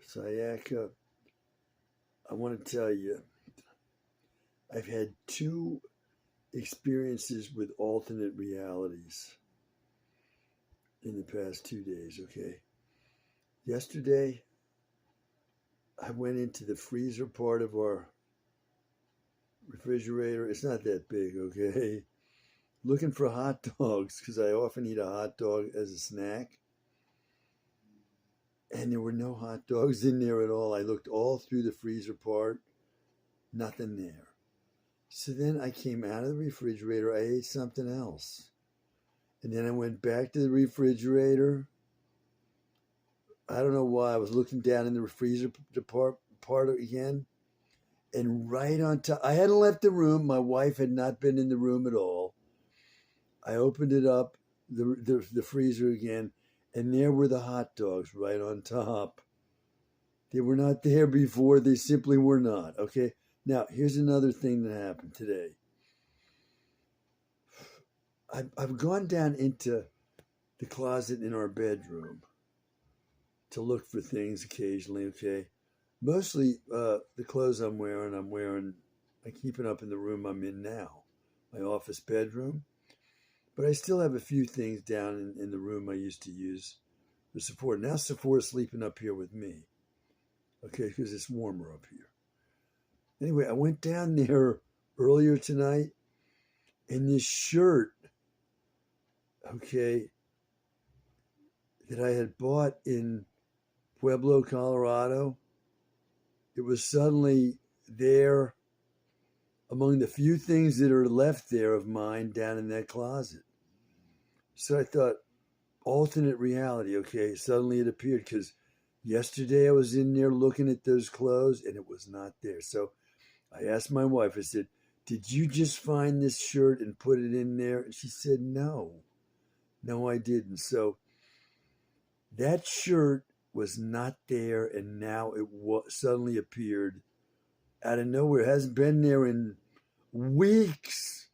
Sayaka, I want to tell you, I've had two experiences with alternate realities in the past 2 days, okay? Yesterday, I went into the freezer part of our refrigerator. It's not that big, okay? Looking for hot dogs because I often eat a hot dog as a snack. And there were no hot dogs in there at all. I looked all through the freezer part, nothing there. So then I came out of the refrigerator, I ate something else. And then I went back to the refrigerator. I don't know why. I was looking down in the freezer part again. And right on top, I hadn't left the room. My wife had not been in the room at all. I opened it up, the freezer again, and there were the hot dogs right on top. They were not there before. They simply were not. Okay. Now, here's another thing that happened today. I've gone down into the closet in our bedroom to look for things occasionally, okay? Mostly the clothes I'm keeping up in the room I'm in now, my office bedroom. But I still have a few things down in the room I used to use for support. Now Sephora's sleeping up here with me, okay, because it's warmer up here. Anyway, I went down there earlier tonight, and this shirt, okay, that I had bought in Pueblo, Colorado, it was suddenly there among the few things that are left there of mine down in that closet. So I thought, alternate reality, okay, suddenly it appeared because yesterday I was in there looking at those clothes and it was not there. So I asked my wife, I said, did you just find this shirt and put it in there? And she said, no, I didn't. So that shirt was not there, and now it suddenly appeared out of nowhere. It hasn't been there in weeks.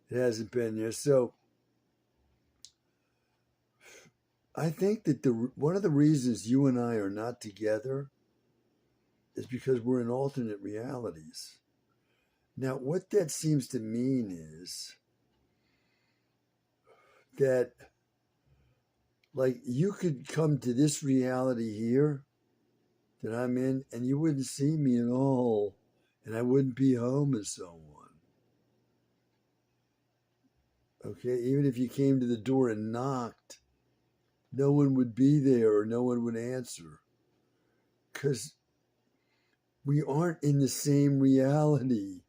It hasn't been there. So I think that one of the reasons you and I are not together is because we're in alternate realities. Now, what that seems to mean is that, like, you could come to this reality here that I'm in, and you wouldn't see me at all, and I wouldn't be home and so on. Okay, even if you came to the door and knocked, no one would be there or no one would answer because we aren't in the same reality.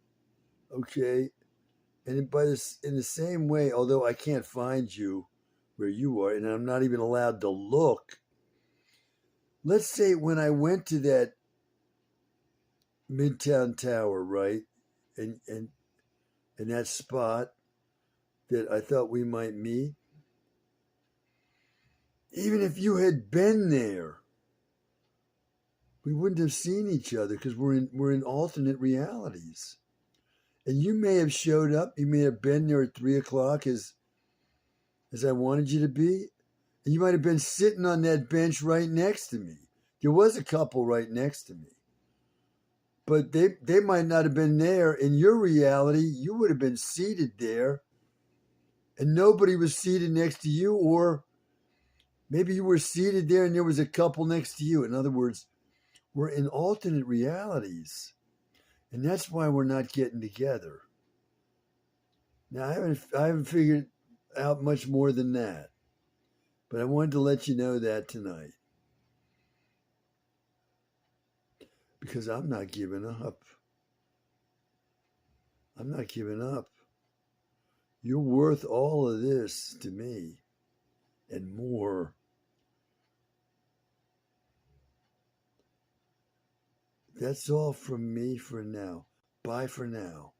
Okay, and in the same way, although I can't find you where you are, and I'm not even allowed to look. Let's say when I went to that Midtown Tower, right, and that spot that I thought we might meet, even if you had been there, we wouldn't have seen each other because we're in alternate realities. And you may have showed up, you may have been there at 3 o'clock as I wanted you to be, and you might have been sitting on that bench right next to me. There was a couple right next to me. But they might not have been there. In your reality, you would have been seated there, and nobody was seated next to you, or maybe you were seated there and there was a couple next to you. In other words, we're in alternate realities, and that's why we're not getting together. Now, I haven't figured out much more than that, but I wanted to let you know that tonight because I'm not giving up. I'm not giving up. You're worth all of this to me and more. That's all from me for now. Bye for now.